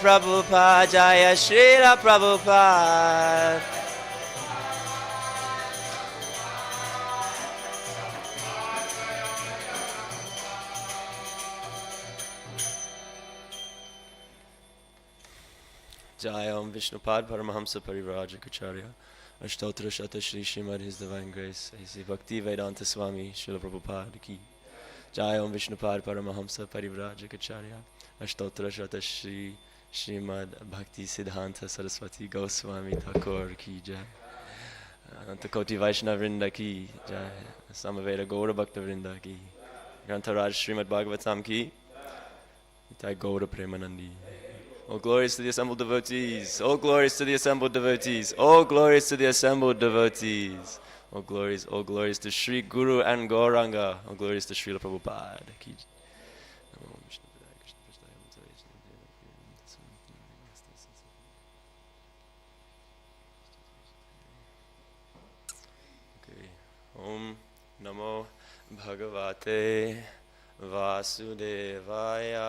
Prabhupada, Jaya Srila Prabhupada. Jaya Om Vishnupad Paramahamsa Parivrajacharya Ashtotra Shata Shri Srimad His Divine Grace A.C. Bhakti Vedanta Swami Srila Prabhupada Ki Jaya Om Vishnupad Paramahamsa Parivrajacharya Ashtotra Shata Shri Srimad Bhakti Siddhanta Saraswati Goswami Thakur Ki Jai Antakoti Vaishnava Vrinda Ki Jai Samaveda Gaura Bhakta Vrinda Ki Grantaraj Srimad Bhagavatam Ki Nitai Gaura Premanandi. All glories to the assembled devotees. All glories to the assembled devotees. All glories to the assembled devotees. All glories to Sri Guru and Gauranga. All glories to Srila Prabhupada. Okay. Om Namo Bhagavate Vasudevaya.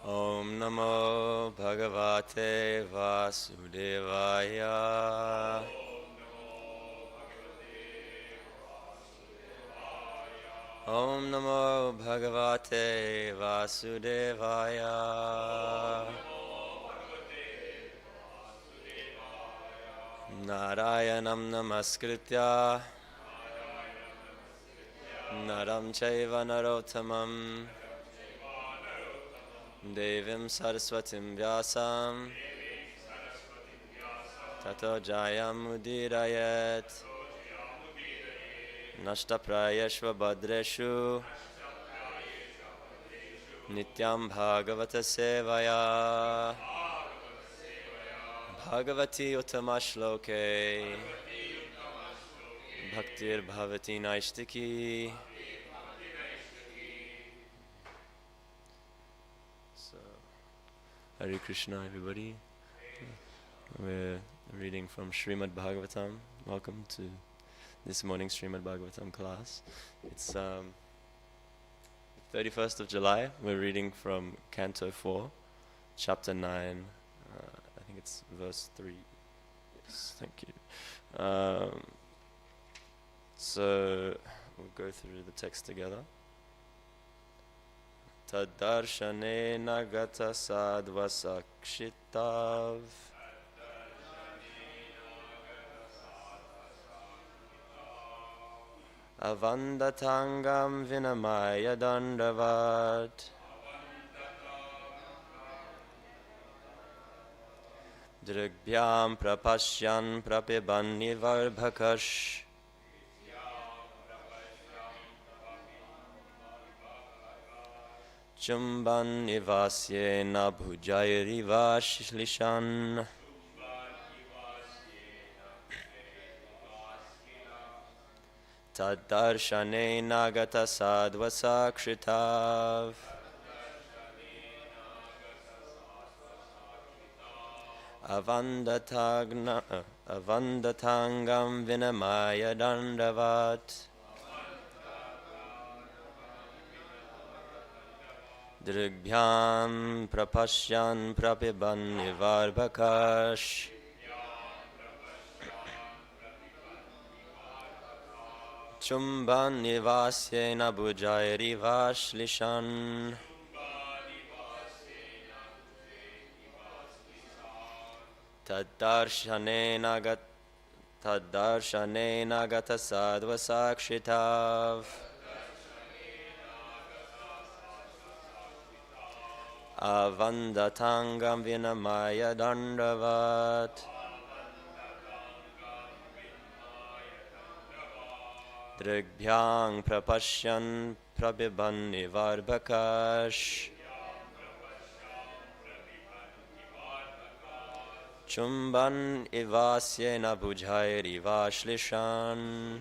Om Namo Bhagavate Vasudevaya. Om Namo Bhagavate Vasudevaya. Narayanam Namaskritya Naram Chaiva Narottamam Devim Saraswatim Vyasam Tato Jayam Udirayet Nashta Prayeshva Badreshu Nityam Bhagavata Sevaya Bhagavati Uttamashloke Bhaktir Bhavati Naishtiki. Hare Krishna, everybody. We're reading from Srimad Bhagavatam. Welcome to this morning's Srimad Bhagavatam class. It's 31st of July. We're reading from Canto 4, Chapter 9. I think it's verse 3. Yes, thank you. So we'll go through the text together. Tadarshane gata sadvasakshitav avandatangam vinamaya dandavat drigbhyam prapashyan prapibannivarbhakash Chumban Nivasyena Bhujairiva Shishlishan Tadarshane Nagata Sadvasakshitav Avandatangam Vinamaya Dandavat Drigbhyam prapashyan prapibannivarbhakash Chumban nivasyena bhujairiva shlishan Tadarshane gata sadvasakshitav Avandatangam vinamaya dandavat Drigbhyang prapashyan prabhibannivarbhakash Chumban ivasyena bhujairiva shlishan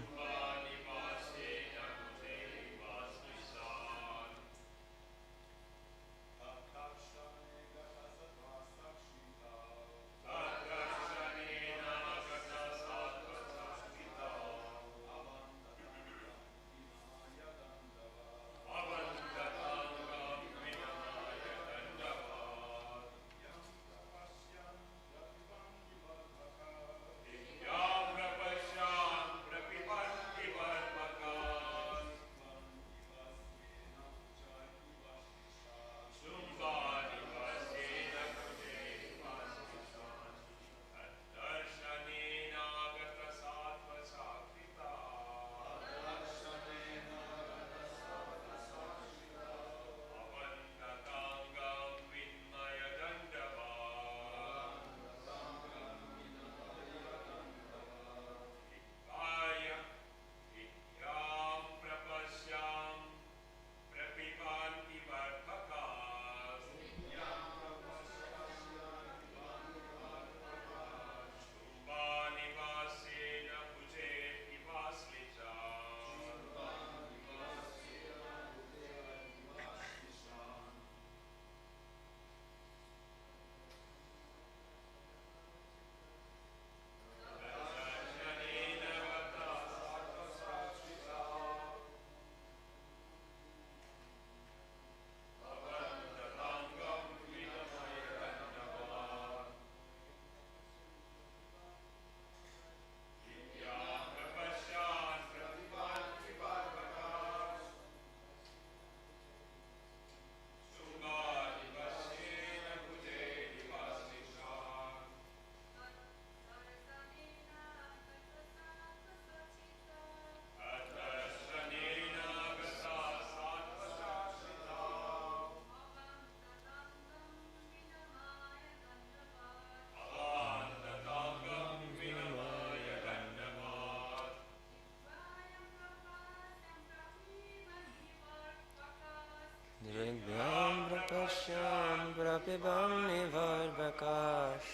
Prapashyam Prapibam Nivarbakash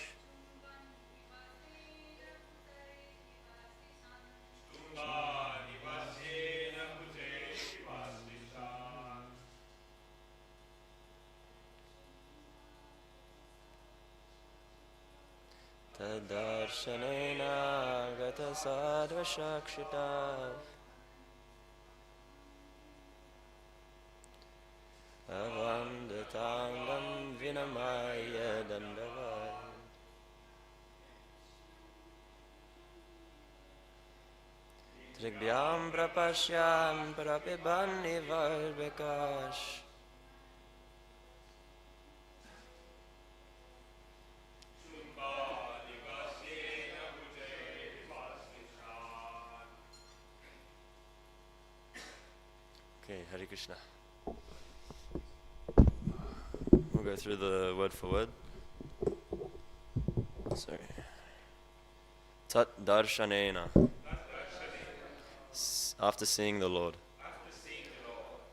Tadarsanena Gata Sadva Shakshita Avanditangam Vinamaya Dandavad Trigyam Prapashyam Prapibam Nivarbakash. Okay, Hare Krishna. We'll go through the word for word. Sorry. Tat darshanena. After seeing the Lord.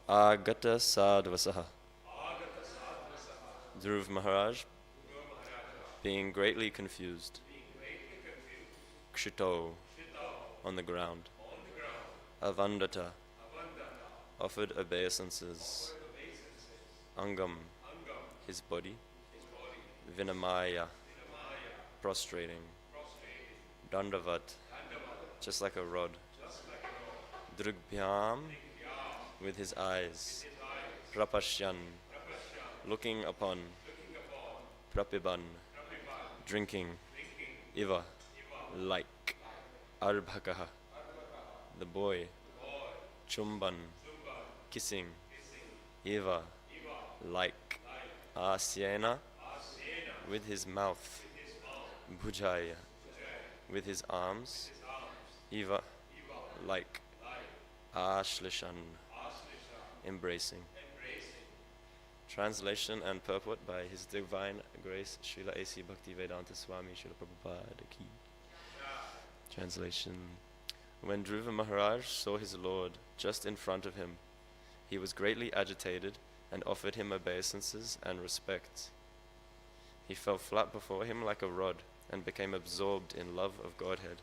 Agata sadvasaha. Dhruv Maharaj, being greatly confused. Kshito, on the ground. Avandata, offered obeisances. Angam, his body. Vinamaya, prostrating. Dandavat, just like a rod. Drugbhyam, with his eyes. Prapashyan, looking upon. Prapiban, drinking. Iva, like. Arbhakaha, the boy. Chumban, kissing. Iva, like. Asyena, with his mouth. Bhujaya, with his arms. Iva, like. Ashlishan, embracing. Translation and purport by His Divine Grace Srila A.C. Bhakti Vedanta Swami Srila Prabhupada Ki. Translation. When Dhruva Maharaj saw his Lord just in front of him, he was greatly agitated and offered him obeisances and respect. He fell flat before him like a rod and became absorbed in love of Godhead.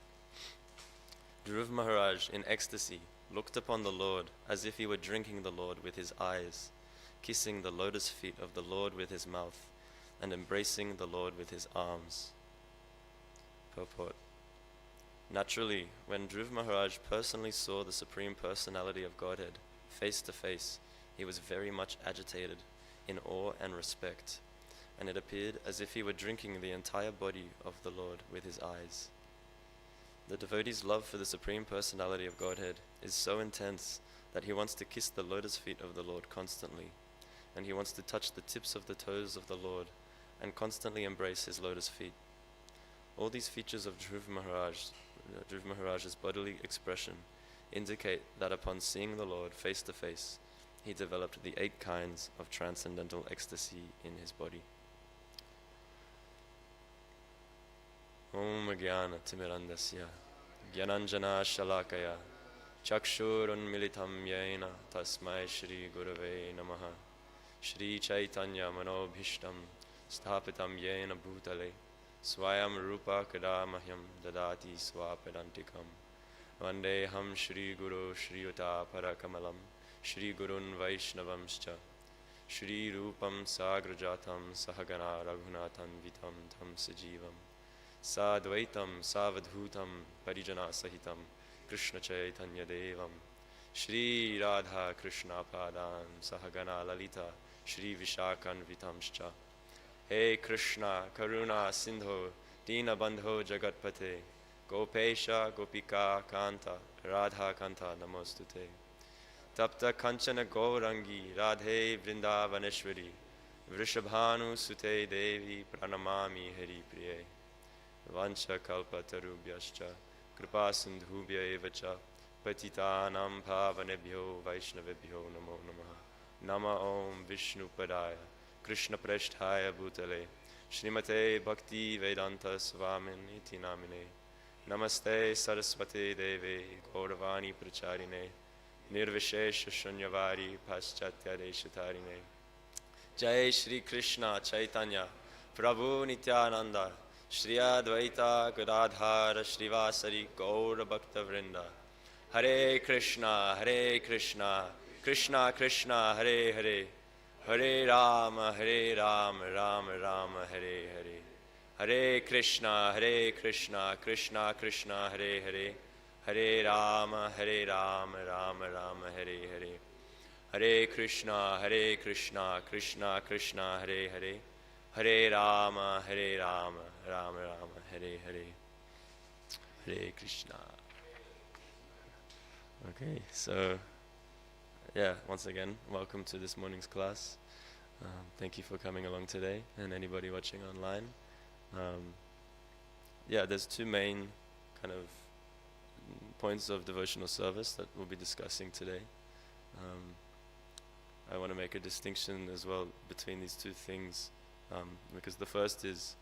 Dhruva Maharaj, in ecstasy, looked upon the Lord as if he were drinking the Lord with his eyes, kissing the lotus feet of the Lord with his mouth, and embracing the Lord with his arms. Purport. Naturally, when Dhruva Maharaj personally saw the Supreme Personality of Godhead face to face, he was very much agitated, in awe and respect, and it appeared as if he were drinking the entire body of the Lord with his eyes. The devotee's love for the Supreme Personality of Godhead is so intense that he wants to kiss the lotus feet of the Lord constantly, and he wants to touch the tips of the toes of the Lord and constantly embrace his lotus feet. All these features of Dhruva Maharaj's bodily expression indicate that upon seeing the Lord face to face, he developed the 8 kinds of transcendental ecstasy in his body. Om Jnana Timirandasya Gyananjana Shalakaya Chakshurun Militam Yena Tasmai Shri Gurave Namaha Shri Chaitanya Manobhishtam Sthapitam Yena Bhutale Swayam Rupa Kadamahyam Dadati Swapadantikam Vandeham Shri Guru Shri Uta Parakamalam Shri Gurun Vaishnavamscha Shri Rupam Sagrajatam Sahagana Raghunatham Vitam Tam Sajivam Sadvaitam Savadhutam Parijana Sahitam Krishna Chaitanya Devam Shri Radha Krishna Padan Sahagana Lalita Shri Vishakan Vitamscha. Hey Krishna Karuna Sindho Dina Bandho Jagatpate Gopesha Gopika Kanta Radha Kanta Namostute Tapta Kanchana Gaurangi Radhe Vrindavaneshwari Vrishabhanu Sute Devi Pranamami Hari Priye Vancha Kalpa Tarubhyascha Kripa Sindhubhya Evacha Patitanam Pavanebhyo Vaishnavebhyo Namo Namaha Nama Om Vishnu Padaya Krishna Preshthaya Bhutale Shrimate Bhakti Vedanta Swamini Iti Namine Namaste Saraswate Deve Gauravani Pracharine Nirvishesha Shunyavari Paschatya Deshatarine Jai Shri Krishna Chaitanya Prabhu Nityananda Shri Advaita Gadadhara Srivasari Gaura Bhakta Vrinda Hare Krishna Krishna Krishna Hare Hare Hare Rama Rama Rama Hare Hare Hare Krishna Krishna Krishna Hare Hare Hare Rama Rama Rama Hare Hare Hare Krishna Krishna Krishna Hare Hare Hare Rama Rama Rama Hare Hare Hare Krishna. Okay, so yeah, once again, welcome to this morning's class. Thank you for coming along today, and anybody watching online. Yeah, there's two main kind of points of devotional service that we'll be discussing today. I want to make a distinction as well between these two things, because the first is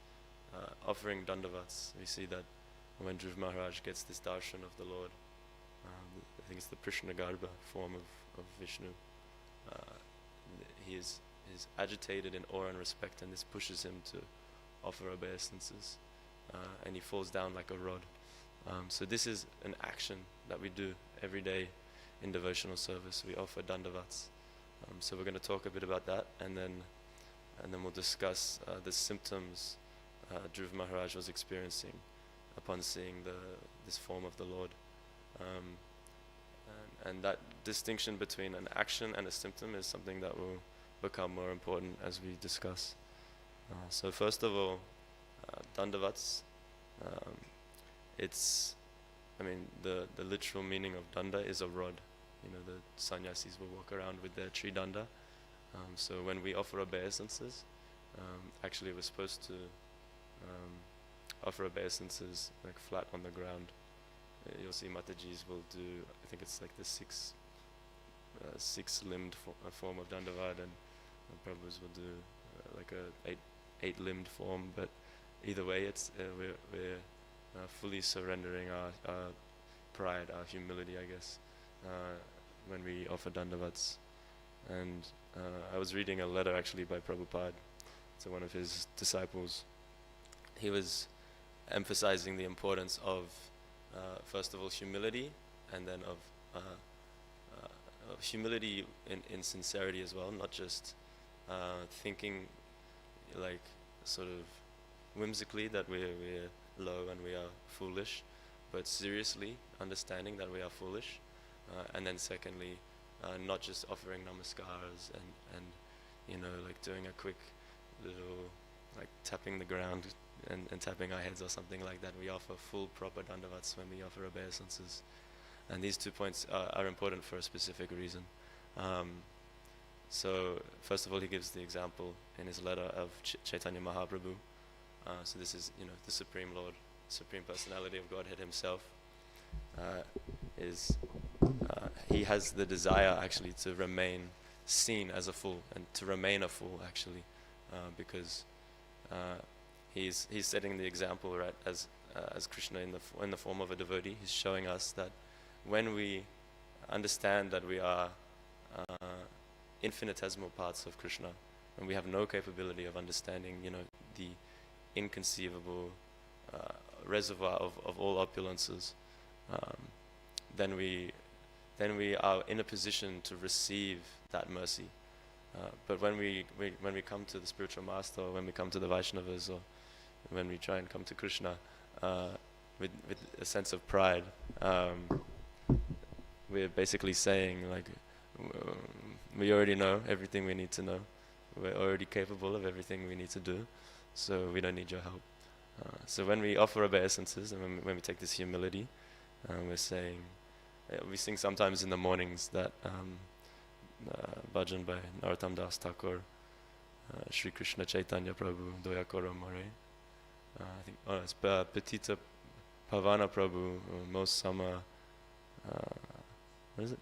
offering dandavats. We see that when Dhruv Maharaj gets this darshan of the Lord, I think it's the Prishnagarbha form of Vishnu, he is agitated in awe and respect, and this pushes him to offer obeisances, and he falls down like a rod. So this is an action that we do every day in devotional service. We offer dandavats. So we're going to talk a bit about that, and then we'll discuss the symptoms Dhruv Maharaj was experiencing upon seeing this form of the Lord. And that distinction between an action and a symptom is something that will become more important as we discuss. So first of all, dandavats. The literal meaning of danda is a rod. You know, the sannyasis will walk around with their tree danda. So when we offer obeisances, actually we're supposed to offer obeisances like flat on the ground. You'll see Matajis will do, I think it's like the six-limbed form of dandavat, and Prabhus will do like a eight-limbed form. But either way, it's we're fully surrendering our pride, our humility, I guess, when we offer dandavats. And I was reading a letter actually by Prabhupada to one of his disciples. He was emphasizing the importance of first of all humility, and then of humility in sincerity as well, not just thinking like sort of whimsically that we're low and we are foolish, but seriously understanding that we are foolish, and then secondly, not just offering namaskars and you know, like doing a quick little like tapping the ground and tapping our heads or something like that. We offer full proper dandavats when we offer obeisances, and these 2 points are important for a specific reason. So first of all, he gives the example in his letter of Chaitanya Mahaprabhu. So this is, you know, the Supreme Lord, Supreme Personality of Godhead himself. He has the desire actually to remain seen as a fool, and to remain a fool actually, because he's setting the example, right, as Krishna in the form of a devotee. He's showing us that when we understand that we are infinitesimal parts of Krishna, and we have no capability of understanding, you know, the inconceivable reservoir of all opulences, then we are in a position to receive that mercy. But when we come to the spiritual master, or when we come to the Vaishnavas, or when we try and come to Krishna with a sense of pride, we're basically saying like, we already know everything we need to know. We're already capable of everything we need to do, so we don't need your help. So when we offer obeisances, and when we take this humility, we're saying, we sing sometimes in the mornings that bhajan by Narottam Das Thakur, Shri Krishna Chaitanya Prabhu, Doya Karo More. I think it's Petita Pavana Prabhu, Most Sama, what is it?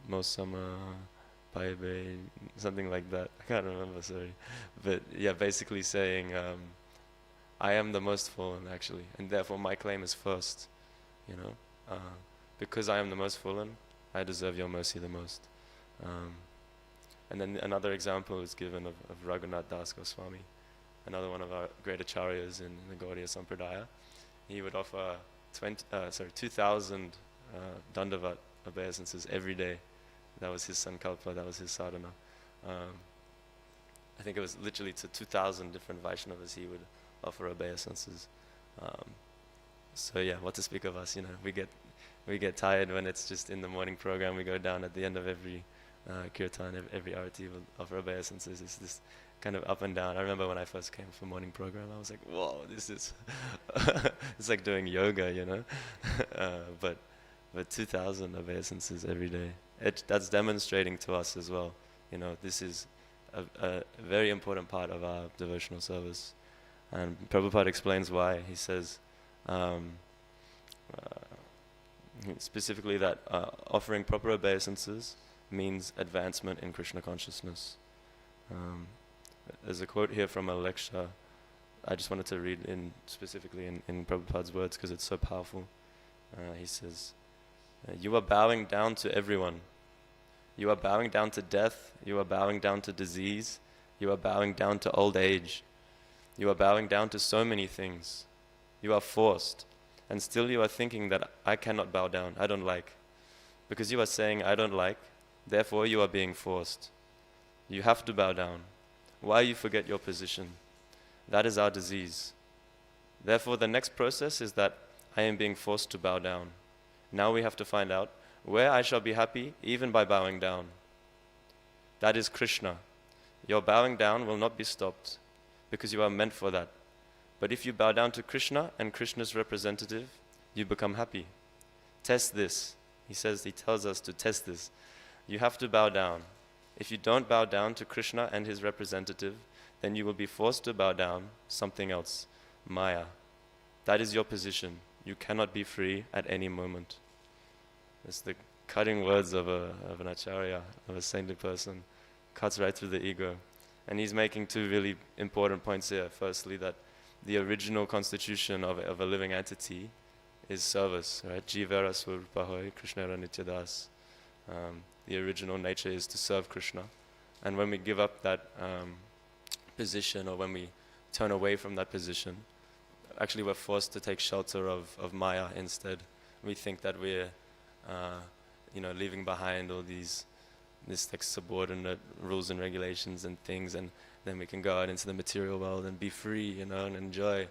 Most Sama Paibe, something like that. I can't remember, sorry. But yeah, basically saying, I am the most fallen actually, and therefore my claim is first, you know. Because I am the most fallen, I deserve your mercy the most. And then another example is given of Raghunath Das Goswami, another one of our great acharyas in the Gaudiya Sampradaya. He would offer 2,000 dandavat obeisances every day. That was his sankalpa, that was his sadhana. I think it was literally to 2,000 different Vaishnavas he would offer obeisances. So yeah, what to speak of us, we get tired when it's just in the morning program. We go down at the end of every kirtan, every arati will offer obeisances. It's this kind of up and down. I remember when I first came for morning program, I was like, whoa, this is, it's like doing yoga, but 2,000 obeisances every day. That's demonstrating to us as well, this is a very important part of our devotional service. And Prabhupada explains why. He says, specifically that offering proper obeisances means advancement in Krishna consciousness. There's a quote here from a lecture. I just wanted to read specifically in Prabhupada's words because it's so powerful. He says, you are bowing down to everyone. You are bowing down to death. You are bowing down to disease. You are bowing down to old age. You are bowing down to so many things. You are forced. And still you are thinking that I cannot bow down. I don't like. Because you are saying I don't like, therefore you are being forced. You have to bow down. Why you forget your position? That is our disease. Therefore the next process is that I am being forced to bow down. Now we have to find out where I shall be happy even by bowing down. That is Krishna. Your bowing down will not be stopped because you are meant for that. But if you bow down to Krishna and Krishna's representative, you become happy. Test this. He tells us to test this. You have to bow down. If you don't bow down to Krishna and his representative, then you will be forced to bow down something else, Maya. That is your position. You cannot be free at any moment. It's the cutting words of an acharya, of a saintly person. Cuts right through the ego. And he's making two really important points here. Firstly, that the original constitution of a living entity is service, right? Jivara Swarupahoy, Krishnara Nityadas. The original nature is to serve Krishna. And when we give up that position, or when we turn away from that position, actually we're forced to take shelter of Maya instead. We think that we're leaving behind all these like subordinate rules and regulations and things, and then we can go out into the material world and be free, and enjoy.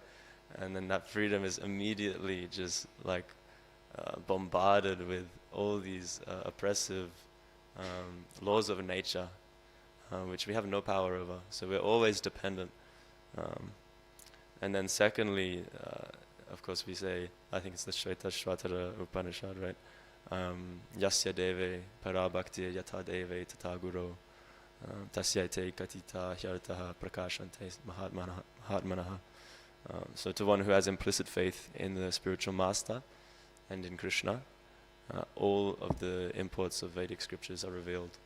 And then that freedom is immediately just like bombarded with all these oppressive laws of nature, which we have no power over. So we're always dependent. And then secondly, of course we say, I think it's the Shvetashvatara Upanishad, right? Yasya deve parabhakti yatha deve tata guru tasyaite katita hyartaha prakashante mahatmanaha. So to one who has implicit faith in the spiritual master and in Krishna, all of the imports of Vedic scriptures are revealed.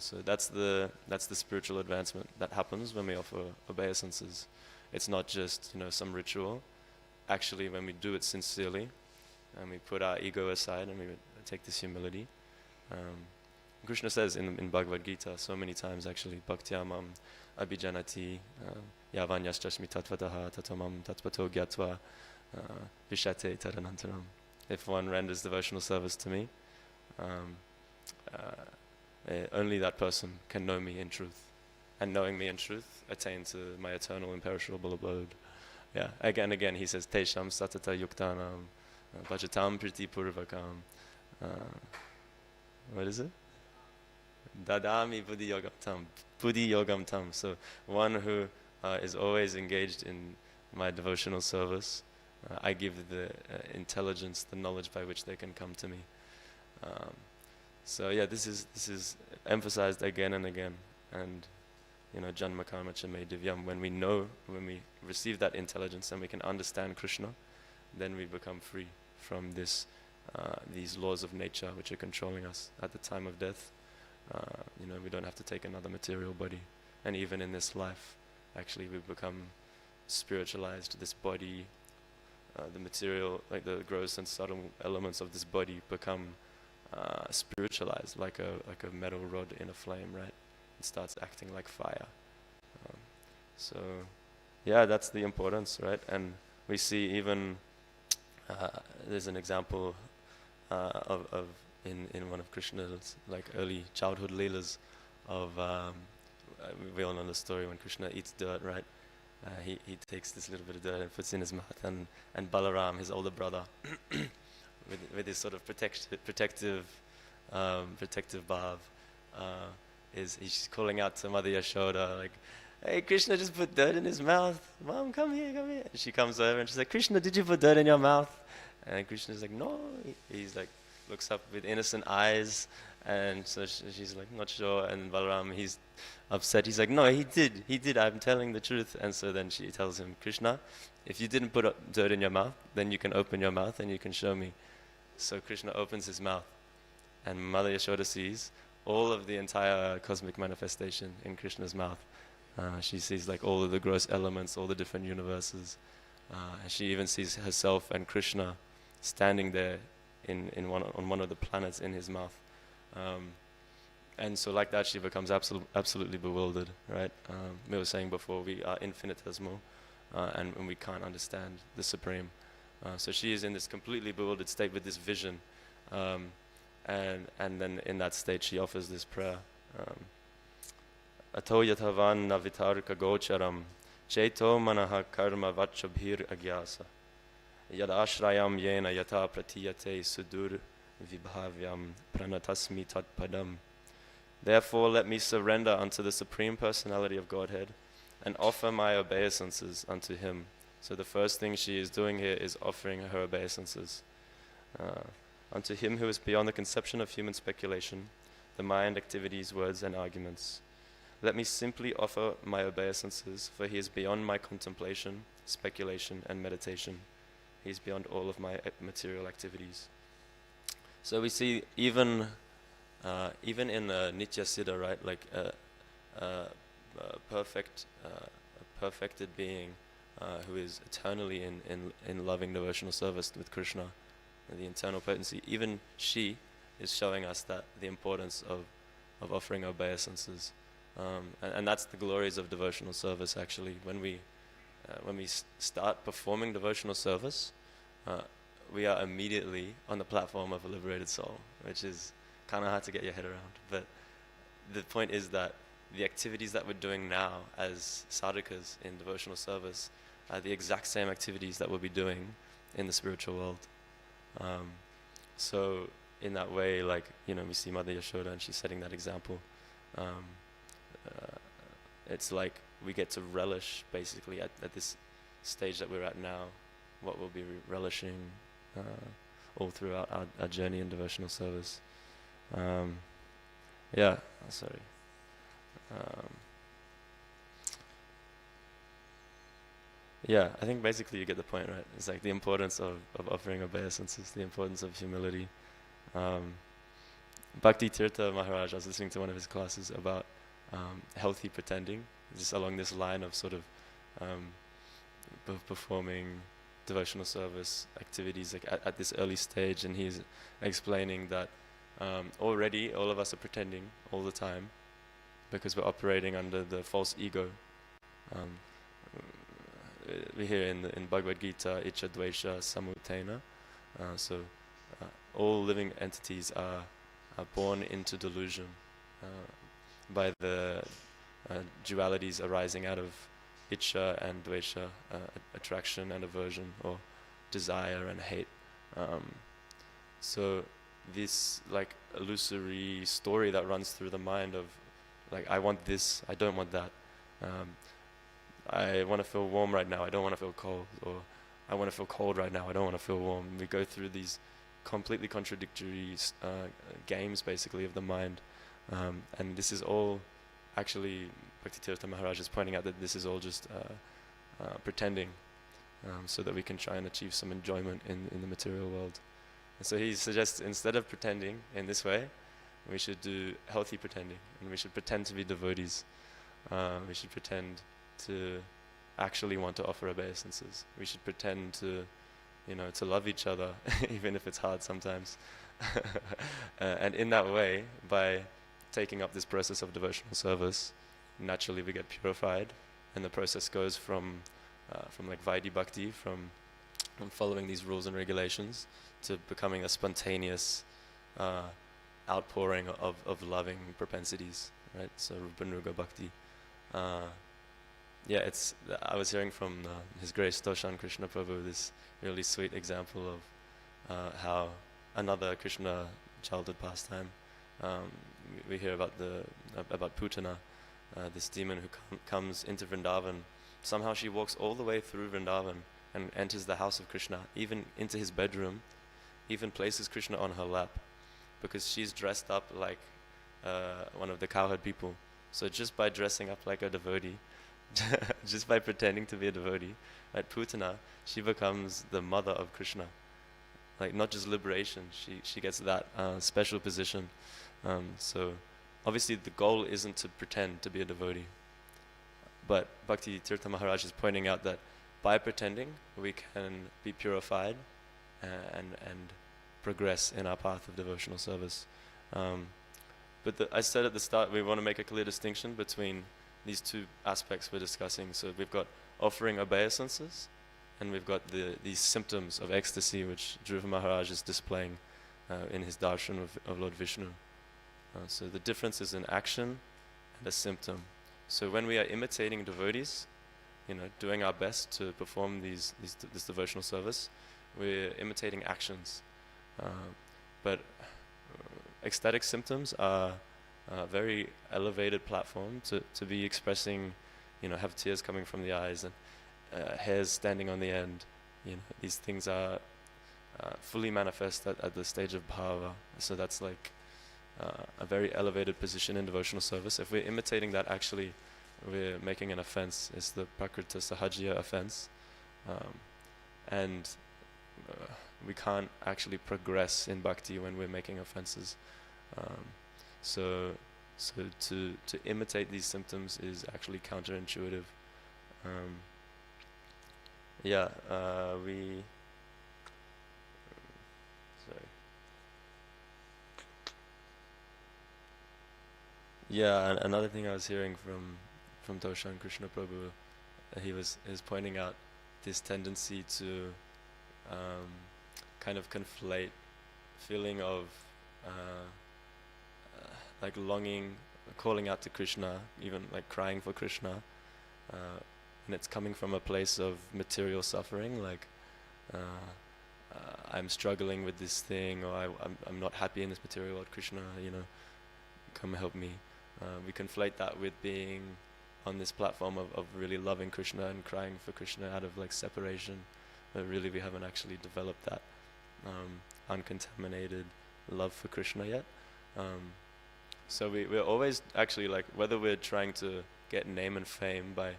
So that's the spiritual advancement that happens when we offer obeisances. It's not just some ritual. Actually, when we do it sincerely, and we put our ego aside and we take this humility. Krishna says in Bhagavad Gita so many times actually, Bhaktyamam abhijanati yavanyaschasmi tatvataha tatamam tatvato gyatva vishate taranantaram. If one renders devotional service to me, only that person can know me in truth. And knowing me in truth, attain to my eternal imperishable abode. Yeah, again he says, Tesham satata yuktanam Vajatam priti purvakam. What is it? Dadami buddhi yogam tam. Buddhi yogam tam. So one who is always engaged in my devotional service, I give the intelligence, the knowledge by which they can come to me. So yeah, this is emphasized again and again. And janma karma cha me divyam. When we receive that intelligence and we can understand Krishna, then we become free from these laws of nature which are controlling us at the time of death. We don't have to take another material body. And even in this life, actually we become spiritualized. This body, the material, like the gross and subtle elements of this body become spiritualized, like a metal rod in a flame, right? it starts acting like fire. So, yeah, that's the importance, right? And we see even there's an example of in one of Krishna's like early childhood leelas of we all know the story when Krishna eats dirt, right? He takes this little bit of dirt and puts it in his mouth, and Balaram, his older brother, with his sort of protective bhav, he's calling out to Mother Yashoda like, "Hey, Krishna just put dirt in his mouth. Mom, come here, come here." And she comes over and she's like, "Krishna, did you put dirt in your mouth?" And Krishna's like, "No." He's like, looks up with innocent eyes, and so she's like, "Not sure." And Balaram, he's upset. He's like, "No, he did. I'm telling the truth." And so then she tells him, "Krishna, if you didn't put dirt in your mouth, then you can open your mouth and you can show me." So Krishna opens his mouth, and Mother Yashoda sees all of the entire cosmic manifestation in Krishna's mouth. She sees like all of the gross elements, all the different universes, and she even sees herself and Krishna standing there on one of the planets in his mouth. And so like that, she becomes absolutely bewildered, right? We were saying before, we are infinitesimal, and we can't understand the Supreme. So she is in this completely bewildered state with this vision, and then in that state she offers this prayer. Ato yathavan navitarka gocharam cheto manaha karma vachabhir agyasa yad ashrayam yena yata pratiyate sudur vibhavyam pranatasmi tat padam. Therefore let me surrender unto the Supreme Personality of Godhead and offer my obeisances unto Him. So the first thing she is doing here is offering her obeisances unto Him who is beyond the conception of human speculation, the mind, activities, words, and arguments. Let me simply offer my obeisances, for He is beyond my contemplation, speculation, and meditation. He is beyond all of my material activities. So we see even in Nitya Siddha, right, like a perfected being who is eternally in loving devotional service with Krishna, and the internal potency, even she is showing us that the importance of offering obeisances. And that's the glories of devotional service, actually. When we start performing devotional service, we are immediately on the platform of a liberated soul, which is kind of hard to get your head around. But the point is that the activities that we're doing now as sadhakas in devotional service are the exact same activities that we'll be doing in the spiritual world. So in that way, like, we see Mother Yashoda and she's setting that example. It's like we get to relish basically at this stage that we're at now, what we'll be relishing all throughout our journey in devotional service. I think basically you get the point, right? It's like the importance of offering obeisances, the importance of humility. Bhakti Tirtha Maharaj, I was listening to one of his classes about healthy pretending, just along this line of sort of performing devotional service activities like at this early stage, and he's explaining that already all of us are pretending all the time because we're operating under the false ego. We hear in Bhagavad Gita, Icha Dvesha Samutena. So all living entities are born into delusion by the dualities arising out of Icha and Dvesha, attraction and aversion, or desire and hate. So this like illusory story that runs through the mind of like, I want this, I don't want that. I want to feel warm right now, I don't want to feel cold. Or I want to feel cold right now, I don't want to feel warm. We go through these completely contradictory games basically of the mind. And this is all actually, Bhakti Tirtha Maharaj is pointing out that this is all just pretending so that we can try and achieve some enjoyment in the material world. And so he suggests instead of pretending in this way, we should do healthy pretending, and we should pretend to be devotees. We should pretend to actually want to offer obeisances. We should pretend to, to love each other, even if it's hard sometimes. And in that way, by taking up this process of devotional service, naturally we get purified, and the process goes from like Vaidhi Bhakti, from following these rules and regulations, to becoming a spontaneous outpouring of loving propensities, right? So Rupanuga Bhakti. I was hearing from His Grace Toshan Krishna Prabhu this really sweet example of how another Krishna childhood pastime. We hear about about Putana, this demon who comes into Vrindavan. Somehow she walks all the way through Vrindavan and enters the house of Krishna, even into his bedroom, even places Krishna on her lap, because she's dressed up like one of the cowherd people. So just by dressing up like a devotee, just by pretending to be a devotee, right, Putana, she becomes the mother of Krishna. Like, not just liberation, she gets that special position. So obviously the goal isn't to pretend to be a devotee, but Bhakti Tirtha Maharaj is pointing out that by pretending we can be purified and progress in our path of devotional service. But I said at the start, we want to make a clear distinction between these two aspects we're discussing. So we've got offering obeisances, and we've got these symptoms of ecstasy which Dhruva Maharaj is displaying in his darshan of Lord Vishnu. So the difference is an action and a symptom. So when we are imitating devotees, doing our best to perform this devotional service, we're imitating actions. But ecstatic symptoms are a very elevated platform to be expressing, have tears coming from the eyes and hairs standing on the end. These things are fully manifest at the stage of bhava. So that's like a very elevated position in devotional service. If we're imitating that, actually we're making an offense. It's the prakrita sahajya offense, and we can't actually progress in bhakti when we're making offenses. So to imitate these symptoms is actually counterintuitive. Another thing I was hearing from Toshan Krishna Prabhu, he was pointing out this tendency to kind of conflate feeling of like longing, calling out to Krishna, even like crying for Krishna, and it's coming from a place of material suffering, like I'm struggling with this thing, or I'm not happy in this material world. Krishna, come help me. We conflate that with being on this platform of really loving Krishna and crying for Krishna out of like separation, but really we haven't actually developed that uncontaminated love for Krishna yet. So we're always actually, like, whether we're trying to get name and fame by,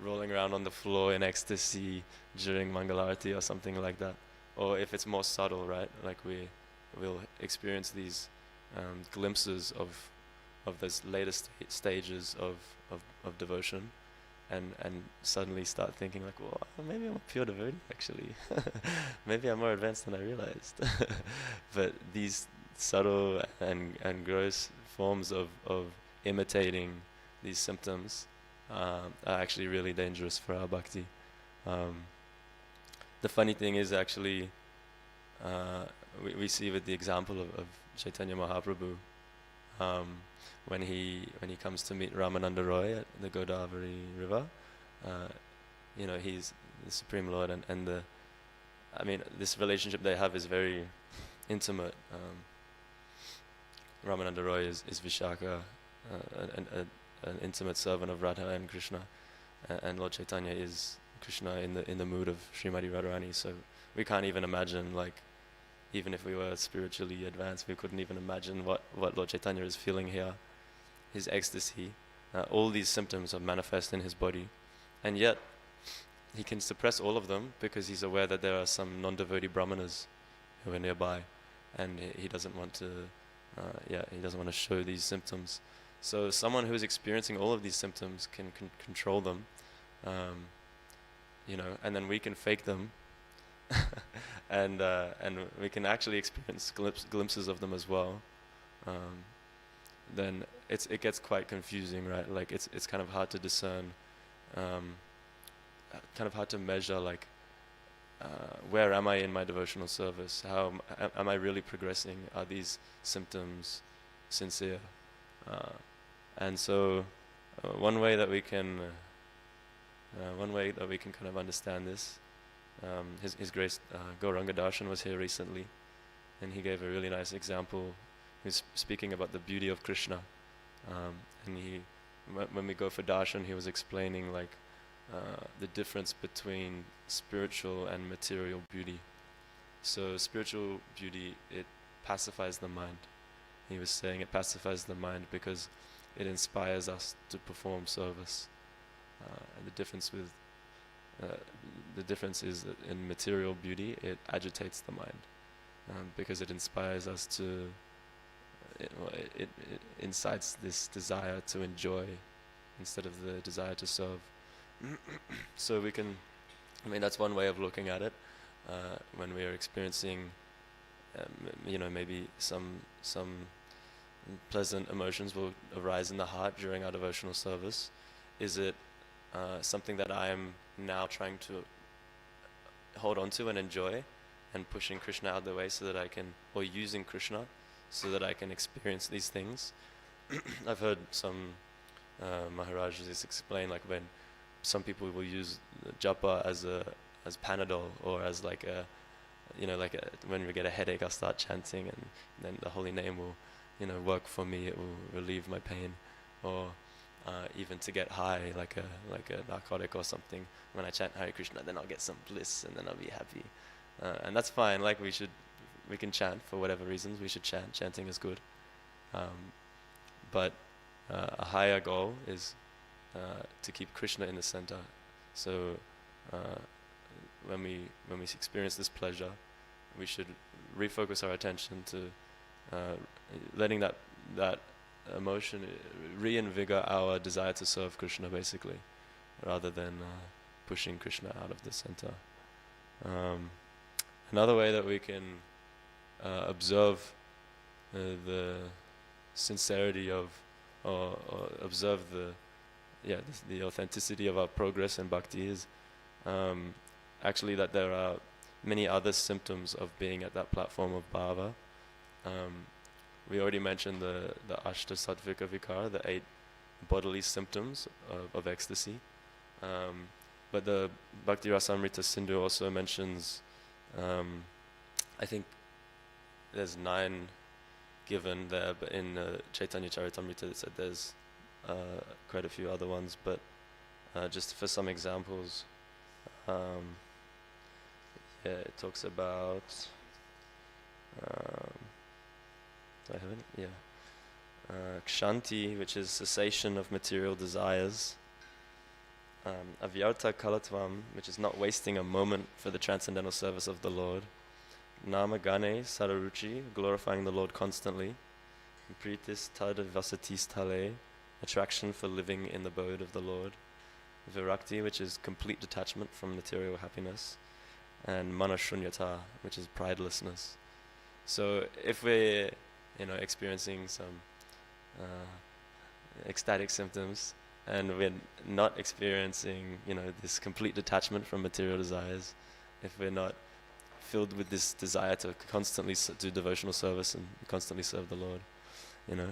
rolling around on the floor in ecstasy during Mangalarati or something like that, or if it's more subtle, right? Like we'll experience these glimpses of those later stages of devotion, and suddenly start thinking like, well, maybe I'm a pure devotee actually. Maybe I'm more advanced than I realized. But these subtle and gross forms of imitating these symptoms are actually really dangerous for our bhakti. The funny thing is actually, we see with the example of Chaitanya Mahaprabhu, when he comes to meet Ramananda Roy at the Godavari river, he's the Supreme Lord, and this relationship they have is very intimate. Ramananda Roy is Vishaka, an intimate servant of Radha and Krishna, and Lord Chaitanya is Krishna in the mood of Srimati Radharani. So we can't even imagine, like, even if we were spiritually advanced, we couldn't even imagine what Lord Chaitanya is feeling here. His ecstasy, all these symptoms are manifest in his body, and yet he can suppress all of them because he's aware that there are some non-devotee brahmanas who are nearby, and he doesn't want to show these symptoms. So someone who is experiencing all of these symptoms can control them, and then we can fake them, and we can actually experience glimpses of them as well. then it gets quite confusing, right? Like it's kind of hard to discern, kind of hard to measure, like where am I in my devotional service? How am I really progressing? Are these symptoms sincere? And so one way that we can kind of understand this, His Grace Gauranga Darshan was here recently, and he gave a really nice example. He was speaking about the beauty of Krishna, and when we go for darshan, he was explaining like the difference between spiritual and material beauty. So spiritual beauty, it pacifies the mind. He was saying it pacifies the mind because it inspires us to perform service. And the difference is that in material beauty, it agitates the mind because it inspires us to. It incites this desire to enjoy instead of the desire to serve. So that's one way of looking at it. When we are experiencing, maybe some pleasant emotions will arise in the heart during our devotional service. Is it something that I am now trying to hold on to and enjoy, and pushing Krishna out of the way so that I can, or using Krishna so that I can experience these things? I've heard some Maharajas explain, like when some people will use japa as Panadol, or as like when we get a headache, I'll start chanting, and then the holy name will, work for me. It will relieve my pain, or even to get high, like a narcotic or something. When I chant Hare Krishna, then I'll get some bliss, and then I'll be happy, and that's fine. Like we can chant for whatever reasons. We should chant. Chanting is good, but a higher goal is to keep Krishna in the center. So when we experience this pleasure, we should refocus our attention to letting that emotion reinvigorate our desire to serve Krishna, basically, rather than pushing Krishna out of the center. Another way that we can observe the sincerity of, or observe the authenticity of our progress in bhakti is actually that there are many other symptoms of being at that platform of bhava. We already mentioned the Ashta Sattvika Vikara, the 8 bodily symptoms of ecstasy. But the Bhakti Rasamrita Sindhu also mentions, I think there's 9 given there, but in Chaitanya Charitamrita it said there's quite a few other ones, but just for some examples, it talks about, do I have it? Yeah. Kshanti, which is cessation of material desires. Avyartha kalatvam, which is not wasting a moment for the transcendental service of the Lord. Nama Gane Sararuchi, glorifying the Lord constantly. Pritis tad vasatis tale, attraction for living in the abode of the Lord. Virakti, which is complete detachment from material happiness. And manashunyata, which is pridelessness. So if we're experiencing some ecstatic symptoms, and we're not experiencing this complete detachment from material desires, if we're not filled with this desire to constantly do devotional service and constantly serve the Lord,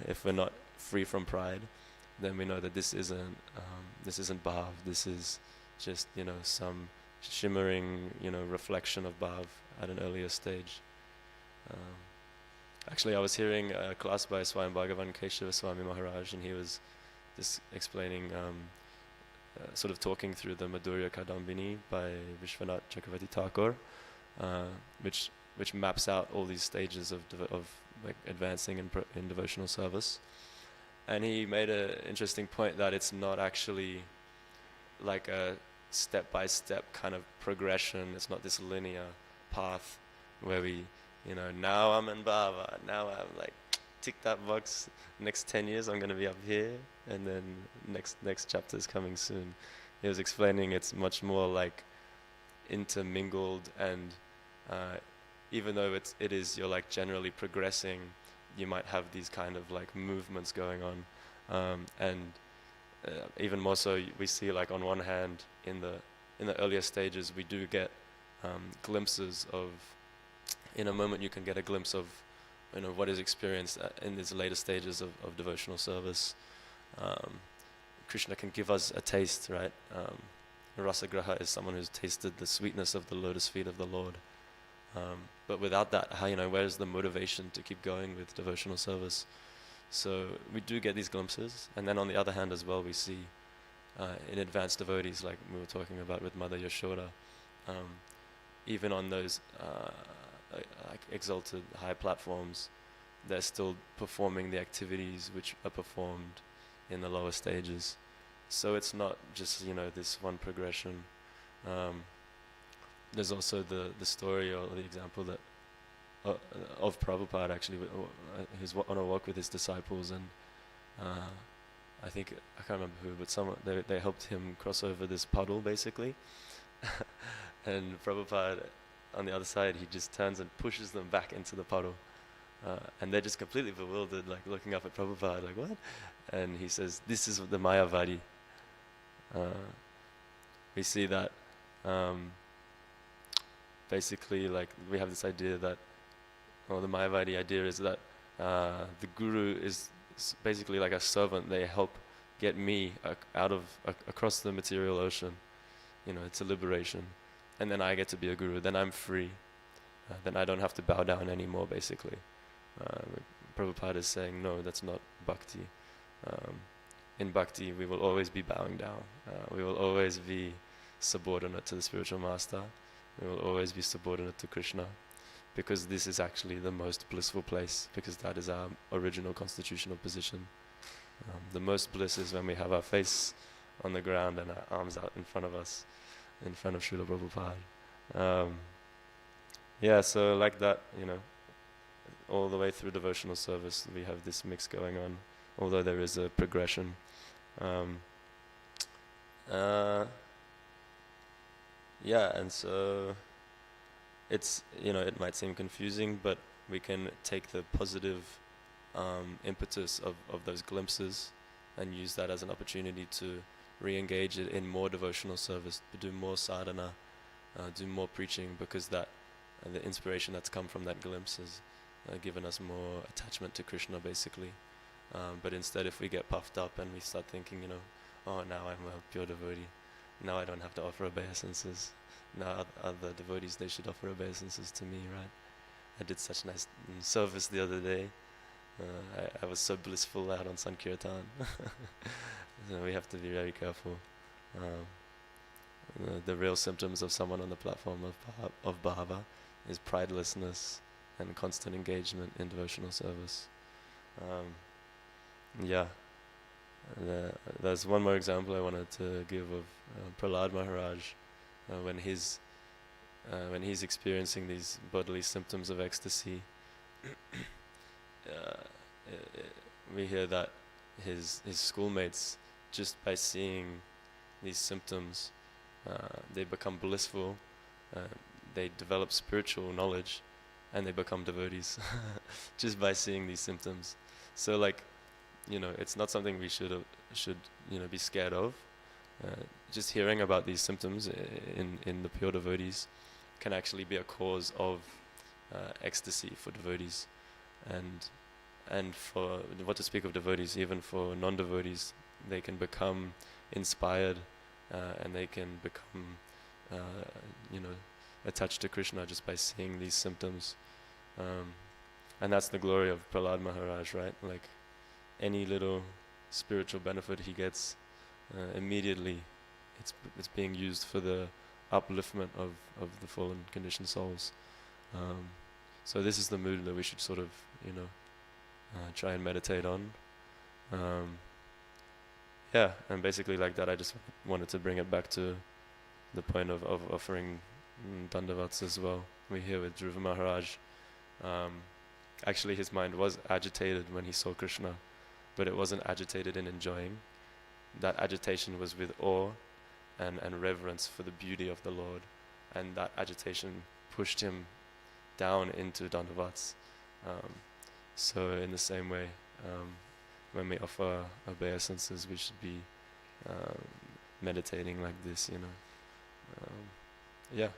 if we're not free from pride, then we know that this isn't bhav. This is just some shimmering reflection of bhav at an earlier stage. Actually, I was hearing a class by Swami Bhagavan Keshava Swami Maharaj, and he was just explaining, sort of talking through the Madhurya Kadambini by Vishwanath Chakravarti Thakur, which maps out all these stages of like advancing in devotional service. And he made an interesting point that it's not actually like a step-by-step kind of progression. It's not this linear path where we, now I'm in bhava, now I'm like, tick that box, next 10 years I'm going to be up here, and then next chapter is coming soon. He was explaining it's much more like intermingled, and even though you're like generally progressing, you might have these kind of like movements going on, and even more so, we see like on one hand in the earlier stages we do get glimpses of, in a moment you can get a glimpse of, what is experienced in these later stages of devotional service. Krishna can give us a taste, right? Rasagraha is someone who's tasted the sweetness of the lotus feet of the Lord. But without that, where's the motivation to keep going with devotional service? So we do get these glimpses, and then on the other hand as well, we see in advanced devotees, like we were talking about with Mother Yashoda, even on those like exalted high platforms, they're still performing the activities which are performed in the lower stages. So it's not just this one progression. There's also the story or the example that of Prabhupada actually, who's on a walk with his disciples, and I think, I can't remember who, but someone, they helped him cross over this puddle basically. And Prabhupada on the other side, he just turns and pushes them back into the puddle. And they're just completely bewildered, like looking up at Prabhupada, like, what? And he says, this is the Mayavadi. We see that basically, like, we have this idea that, well, the Mayavadi idea is that the Guru is basically like a servant. They help get me across the material ocean. It's a liberation. And then I get to be a Guru. Then I'm free. Then I don't have to bow down anymore, basically. Prabhupada is saying, no, that's not bhakti. In bhakti, we will always be bowing down. We will always be subordinate to the spiritual master. We will always be subordinate to Krishna, because this is actually the most blissful place, because that is our original constitutional position. The most bliss is when we have our face on the ground and our arms out in front of us, in front of Srila Prabhupada. So like that, all the way through devotional service, we have this mix going on, although there is a progression. And so it's, it might seem confusing, but we can take the positive impetus of those glimpses and use that as an opportunity to re-engage it in more devotional service, to do more sadhana, do more preaching, because that the inspiration that's come from that glimpse has given us more attachment to Krishna, basically. But instead, if we get puffed up and we start thinking, oh, now I'm a pure devotee, now I don't have to offer obeisances, now other devotees, they should offer obeisances to me, right? I did such nice service the other day. I was so blissful out on Sankirtan. So we have to be very careful. The real symptoms of someone on the platform of bhava is pridelessness and constant engagement in devotional service. There's one more example I wanted to give of Prahlad Maharaj, when he's experiencing these bodily symptoms of ecstasy. We hear that his schoolmates, just by seeing these symptoms, they become blissful, they develop spiritual knowledge, and they become devotees just by seeing these symptoms. So, like, it's not something we should be scared of. Just hearing about these symptoms in the pure devotees can actually be a cause of ecstasy for devotees, and for what to speak of devotees, even for non-devotees, they can become inspired and they can become attached to Krishna just by seeing these symptoms. And that's the glory of Prahlad Maharaj, right? Like, any little spiritual benefit he gets, immediately it's being used for the upliftment of the fallen conditioned souls. So this is the mood that we should sort of try and meditate on. And basically like that, I just wanted to bring it back to the point of offering dandavats as well. We hear with Dhruva Maharaj, actually his mind was agitated when he saw Krishna, but it wasn't agitated in enjoying. That agitation was with awe and reverence for the beauty of the Lord, and that agitation pushed him down into dandavats. So in the same way, when we offer obeisances, we should be um, meditating like this, you know. Yeah,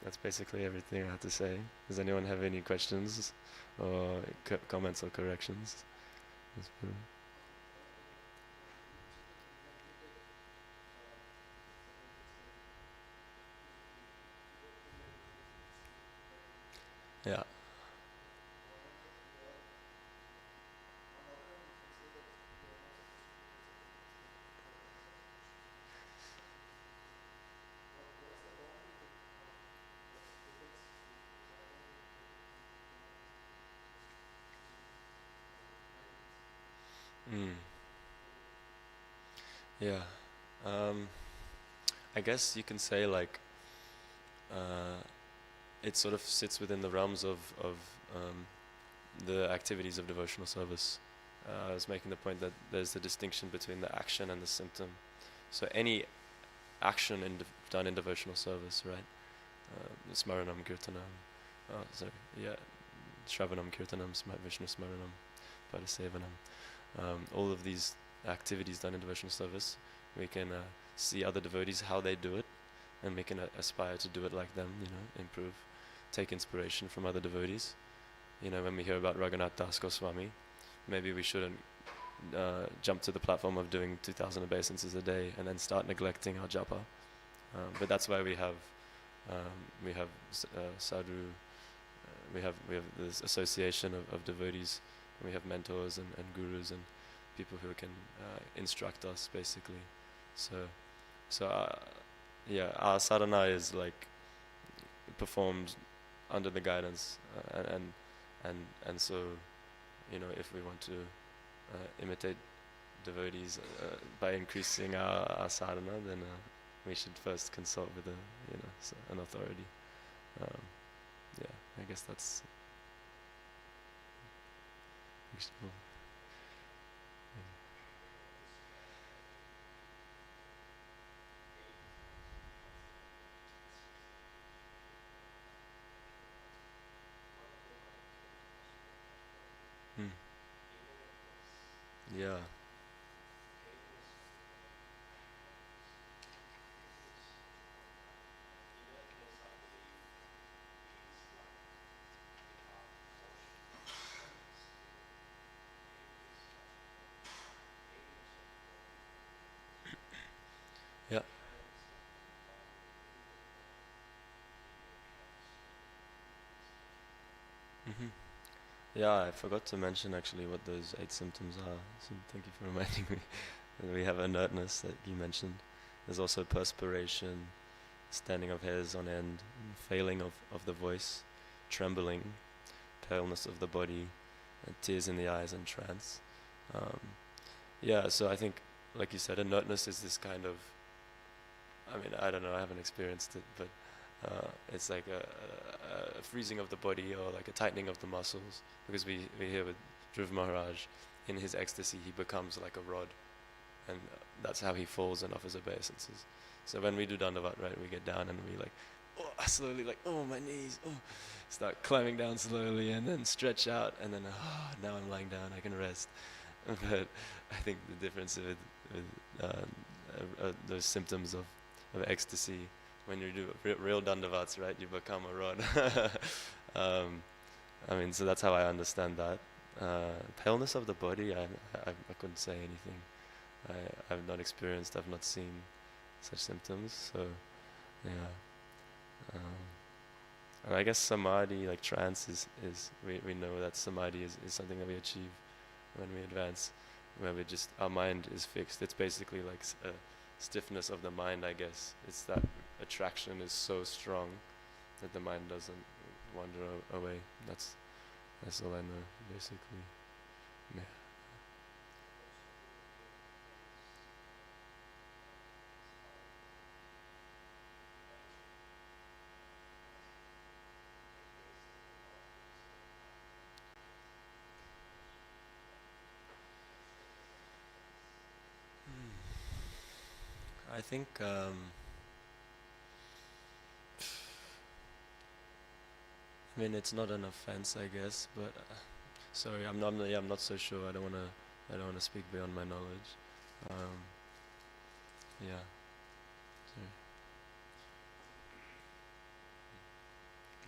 that's basically everything I have to say. Does anyone have any questions or comments or corrections? Yeah. Mm. Yeah. Um, I guess you can say like uh, it sort of sits within the realms of um, the activities of devotional service. I was making the point that there's the distinction between the action and the symptom. So any action done in devotional service, right? Smaranam Kirtanam, yeah, Shravanam Kirtanam, Vishnu Smaranam, Padasevanam. All of these activities done in devotional service, we can see other devotees how they do it, and we can aspire to do it like them, you know, improve, take inspiration from other devotees. You know, when we hear about Raghunath Das Goswami, maybe we shouldn't jump to the platform of doing 2,000 obeisances a day and then start neglecting our japa. But that's why we have sadhu, we have this association of devotees, and we have mentors and gurus and people who can instruct us basically. So yeah, our sadhana is like performed under the guidance, and so, you know, if we want to imitate devotees by increasing our sadhana, then we should first consult with an authority. Yeah, I guess that's reasonable. Hmm. Yeah. Yeah. Hmm. Yeah, I forgot to mention actually what those 8 symptoms are. So thank you for reminding me. And we have inertness that you mentioned. There's also perspiration, standing of hairs on end, failing of the voice, trembling, paleness of the body, and tears in the eyes, and trance. Um, yeah, so I think, like you said, inertness is this kind of, I mean, I don't know, I haven't experienced it, but it's like a freezing of the body or like a tightening of the muscles, because we hear with Dhruv Maharaj, in his ecstasy, he becomes like a rod, and that's how he falls and offers obeisances. So when we do Dandavat, right, we get down and we like, oh, slowly, like, oh, my knees, oh, start climbing down slowly and then stretch out, and then, oh, now I'm lying down, I can rest. But I think the difference with those symptoms of ecstasy, when you do real dandavats, right, you become a rod. I mean, so that's how I understand that. Paleness of the body, I couldn't say anything. I've not experienced, I've not seen such symptoms, so yeah. And I guess samadhi, like trance, is we know that samadhi is something that we achieve when we advance, where we just, our mind is fixed. It's basically like a stiffness of the mind, I guess. It's that attraction is so strong that the mind doesn't wander away. That's all I know, basically. Yeah. I think I mean, it's not an offense, I guess, but Sorry, I'm not so sure. I don't wanna speak beyond my knowledge. Yeah. Sorry.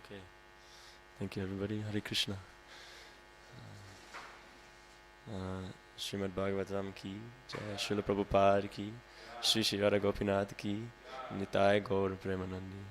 Okay. Thank you, everybody. Hare Krishna. Srimad Bhagavatam ki jai, Srila Prabhupada ki, Shri Shri Radha Gopinath ki, Nitai Gaur Premanandi.